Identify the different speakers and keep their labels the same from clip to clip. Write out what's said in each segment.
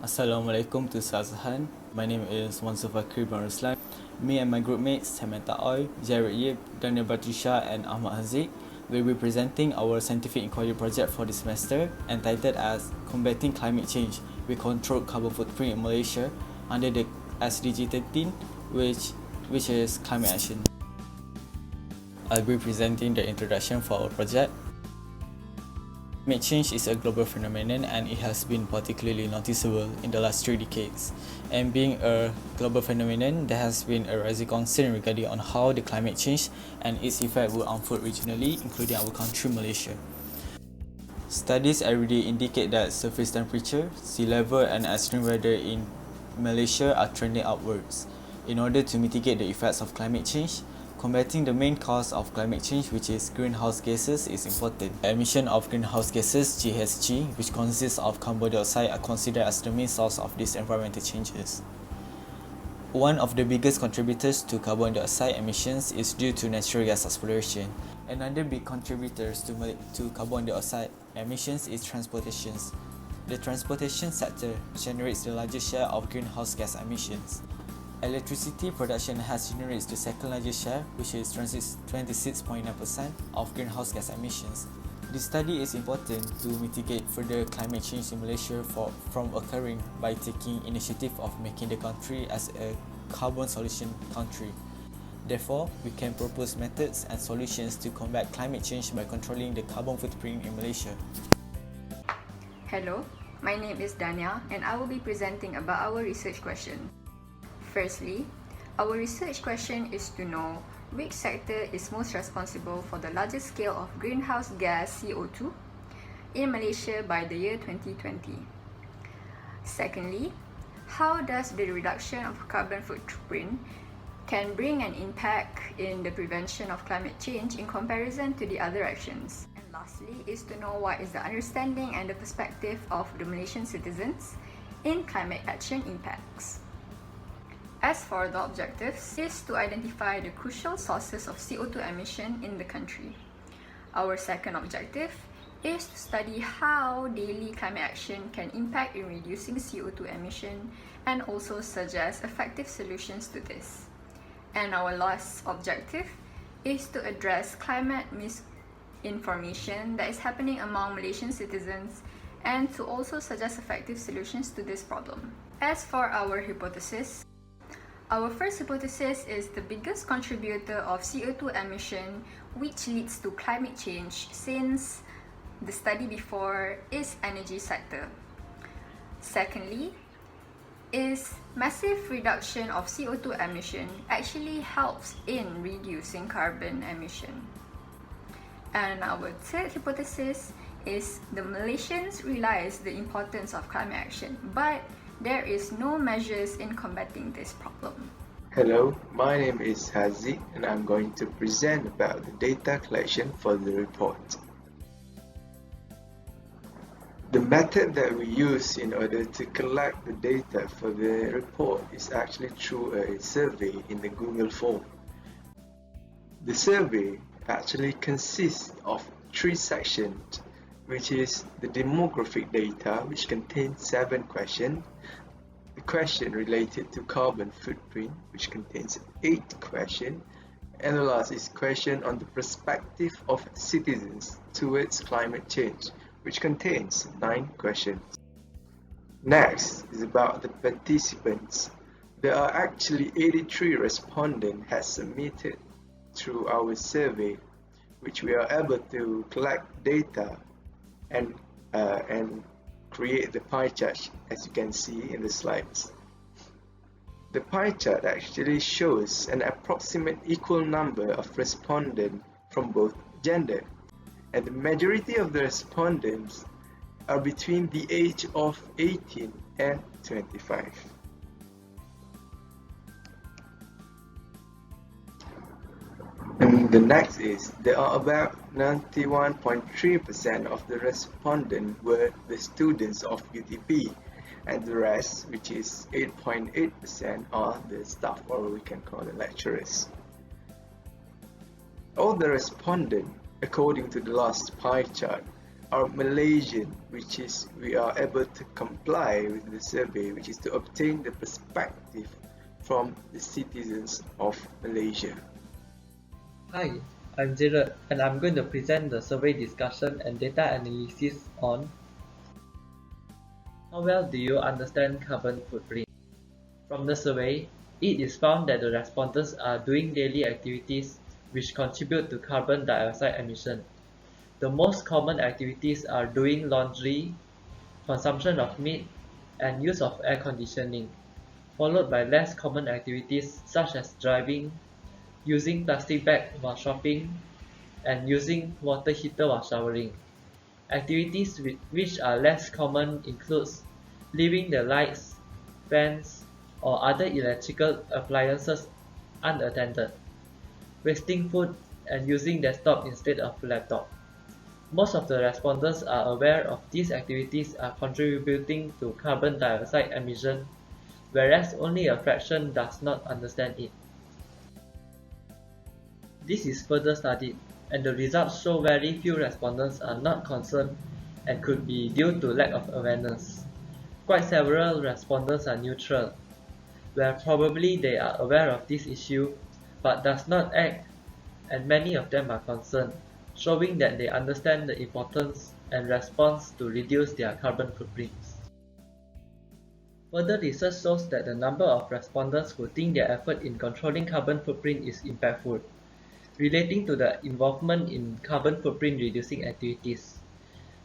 Speaker 1: Assalamualaikum to Sazahan. My name is Mansur Fakri bin Ruslan. Me and my group mates Samantha Oy, Jared Yip, Daniel Batrisha and Ahmad Haziq will be presenting our scientific inquiry project for this semester entitled as Combating Climate Change with Controlled Carbon Footprint in Malaysia under the SDG 13, which is climate action. I'll be presenting the introduction for our project. Climate change is a global phenomenon and it has been particularly noticeable in the last 3 decades. And being a global phenomenon, there has been a rising concern regarding on how the climate change and its effect will unfold regionally, including our country, Malaysia. Studies every day indicate that surface temperature, sea level and extreme weather in Malaysia are trending upwards. In order to mitigate the effects of climate change, combating the main cause of climate change, which is greenhouse gases, is important. The emission of greenhouse gases, GHG, which consists of carbon dioxide, are considered as the main source of these environmental changes. One of the biggest contributors to carbon dioxide emissions is due to natural gas exploration. Another big contributor to carbon dioxide emissions is transportation. The transportation sector generates the largest share of greenhouse gas emissions. Electricity production has generated the second largest share, which is 26.9% of greenhouse gas emissions. This study is important to mitigate further climate change in Malaysia from occurring by taking initiative of making the country as a carbon solution country. Therefore, we can propose methods and solutions to combat climate change by controlling the carbon footprint in Malaysia.
Speaker 2: Hello, my name is Dania and I will be presenting about our research question. Firstly, our research question is to know which sector is most responsible for the largest scale of greenhouse gas CO2 in Malaysia by the year 2020. Secondly, how does the reduction of carbon footprint can bring an impact in the prevention of climate change in comparison to the other actions? And lastly is to know what is the understanding and the perspective of the Malaysian citizens in climate action impacts. As for the objectives, is to identify the crucial sources of CO2 emission in the country. Our second objective is to study how daily climate action can impact in reducing CO2 emission and also suggest effective solutions to this. And our last objective is to address climate misinformation that is happening among Malaysian citizens and to also suggest effective solutions to this problem. As for our hypothesis, our first hypothesis is the biggest contributor of CO2 emission which leads to climate change since the study before is energy sector. Secondly, is massive reduction of CO2 emission actually helps in reducing carbon emission. And our third hypothesis is the Malaysians realize the importance of climate action, but there is no measures in combating this problem.
Speaker 3: Hello, my name is Haziq and I'm going to present about the data collection for the report. The method that we use in order to collect the data for the report is actually through a survey in the Google form. The survey actually consists of 3 sections, which is the demographic data, which contains 7 questions, the question related to carbon footprint, which contains 8 questions, and the last is question on the perspective of citizens towards climate change, which contains 9 questions. Next is about the participants. There are actually 83 respondents has submitted through our survey, which we are able to collect data and create the pie chart as you can see in the slides. The pie chart actually shows an approximate equal number of respondents from both gender, and the majority of the respondents are between the age of 18 and 25. And the next is, there are about 91.3% of the respondents were the students of UTP, and the rest, which is 8.8%, are the staff, or we can call it lecturers. All the respondents, according to the last pie chart, are Malaysian, which is we are able to comply with the survey, which is to obtain the perspective from the citizens of Malaysia.
Speaker 4: Hi, I'm Jared, and I'm going to present the survey discussion and data analysis on how well do you understand carbon footprint? From the survey, it is found that the respondents are doing daily activities which contribute to carbon dioxide emission. The most common activities are doing laundry, consumption of meat, and use of air conditioning, followed by less common activities such as driving, using plastic bag while shopping, and using water heater while showering. Activities which are less common includes leaving the lights, fans, or other electrical appliances unattended, wasting food, and using desktop instead of laptop. Most of the respondents are aware of these activities are contributing to carbon dioxide emission, whereas only a fraction does not understand it. This is further studied, and the results show very few respondents are not concerned and could be due to lack of awareness. Quite several respondents are neutral, where probably they are aware of this issue but does not act, and many of them are concerned, showing that they understand the importance and response to reduce their carbon footprints. Further research shows that the number of respondents who think their effort in controlling carbon footprint is impactful, relating to the involvement in carbon footprint reducing activities.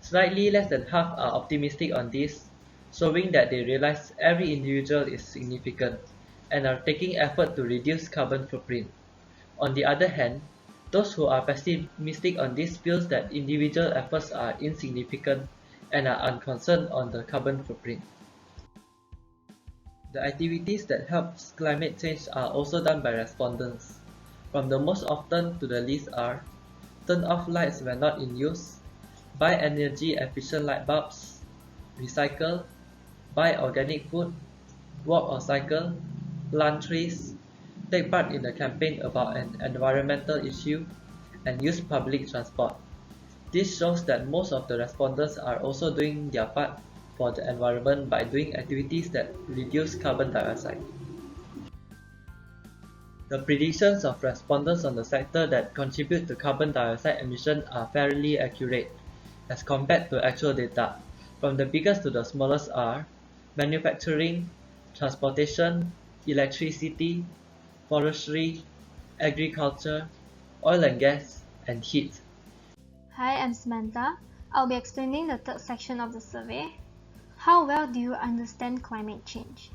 Speaker 4: Slightly less than half are optimistic on this, showing that they realize every individual is significant and are taking effort to reduce carbon footprint. On the other hand, those who are pessimistic on this feels that individual efforts are insignificant and are unconcerned on the carbon footprint. The activities that help climate change are also done by respondents. From the most often to the least are: turn off lights when not in use, buy energy efficient light bulbs, recycle, buy organic food, walk or cycle, plant trees, take part in a campaign about an environmental issue, and use public transport. This shows that most of the respondents are also doing their part for the environment by doing activities that reduce carbon dioxide. The predictions of respondents on the sector that contribute to carbon dioxide emission are fairly accurate as compared to actual data. From the biggest to the smallest are manufacturing, transportation, electricity, forestry, agriculture, oil and gas, and heat.
Speaker 5: Hi, I'm Samantha. I'll be explaining the third section of the survey. How well do you understand climate change?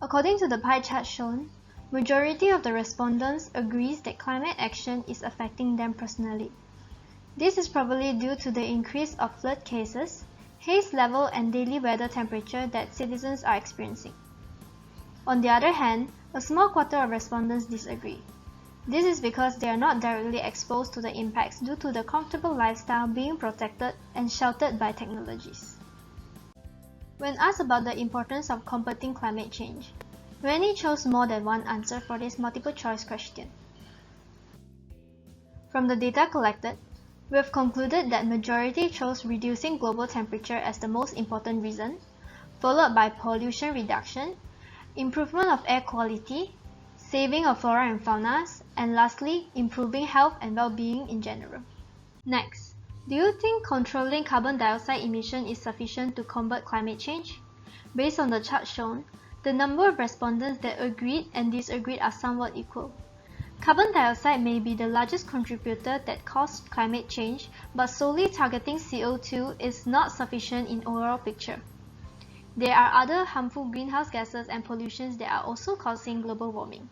Speaker 5: According to the pie chart shown, majority of the respondents agrees that climate action is affecting them personally. This is probably due to the increase of flood cases, haze level, and daily weather temperature that citizens are experiencing. On the other hand, a small quarter of respondents disagree. This is because they are not directly exposed to the impacts due to the comfortable lifestyle being protected and sheltered by technologies. When asked about the importance of combating climate change, many chose more than one answer for this multiple choice question. From the data collected, we have concluded that majority chose reducing global temperature as the most important reason, followed by pollution reduction, improvement of air quality, saving of flora and fauna, and lastly, improving health and well-being in general. Next, do you think controlling carbon dioxide emission is sufficient to combat climate change? Based on the chart shown, the number of respondents that agreed and disagreed are somewhat equal. Carbon dioxide may be the largest contributor that caused climate change, but solely targeting CO2 is not sufficient in overall picture. There are other harmful greenhouse gases and pollutions that are also causing global warming.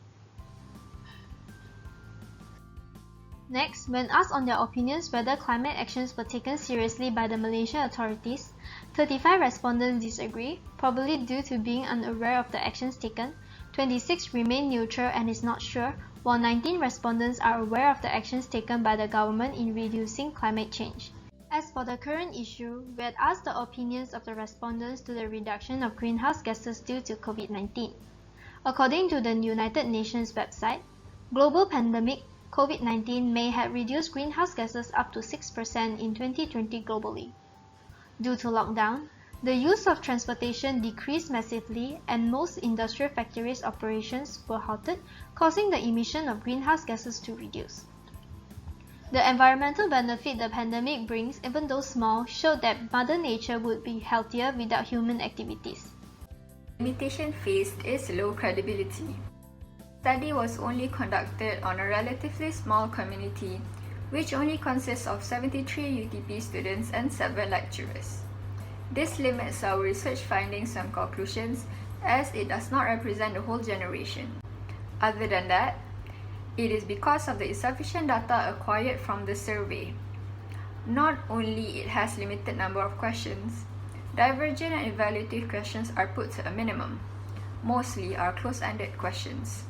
Speaker 5: Next, when asked on their opinions whether climate actions were taken seriously by the Malaysian authorities, 35 respondents disagree, probably due to being unaware of the actions taken, 26 remain neutral and is not sure, while 19 respondents are aware of the actions taken by the government in reducing climate change. As for the current issue, we had asked the opinions of the respondents to the reduction of greenhouse gases due to COVID-19. According to the United Nations website, global pandemic, COVID-19 may have reduced greenhouse gases up to 6% in 2020 globally. Due to lockdown, the use of transportation decreased massively and most industrial factories' operations were halted, causing the emission of greenhouse gases to reduce. The environmental benefit the pandemic brings, even though small, showed that Mother Nature would be healthier without human activities.
Speaker 2: The limitation faced is low credibility. The study was only conducted on a relatively small community, which only consists of 73 UTP students and 7 lecturers. This limits our research findings and conclusions as it does not represent the whole generation. Other than that, it is because of the insufficient data acquired from the survey. Not only it has limited number of questions, divergent and evaluative questions are put to a minimum. Mostly are close-ended questions.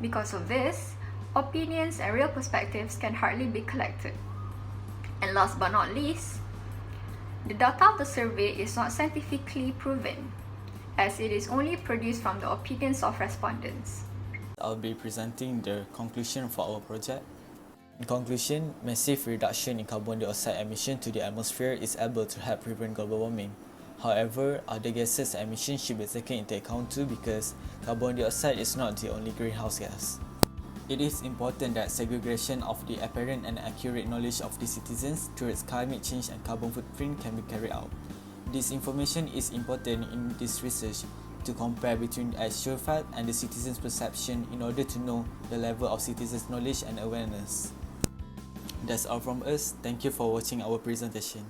Speaker 2: Because of this, opinions and real perspectives can hardly be collected. And last but not least, the data of the survey is not scientifically proven, as it is only produced from the opinions of respondents.
Speaker 1: I'll be presenting the conclusion for our project. In conclusion, massive reduction in carbon dioxide emission to the atmosphere is able to help prevent global warming. However, other gases emissions should be taken into account too because carbon dioxide is not the only greenhouse gas. It is important that segregation of the apparent and accurate knowledge of the citizens towards climate change and carbon footprint can be carried out. This information is important in this research to compare between the actual fact and the citizens' perception in order to know the level of citizens' knowledge and awareness. That's all from us. Thank you for watching our presentation.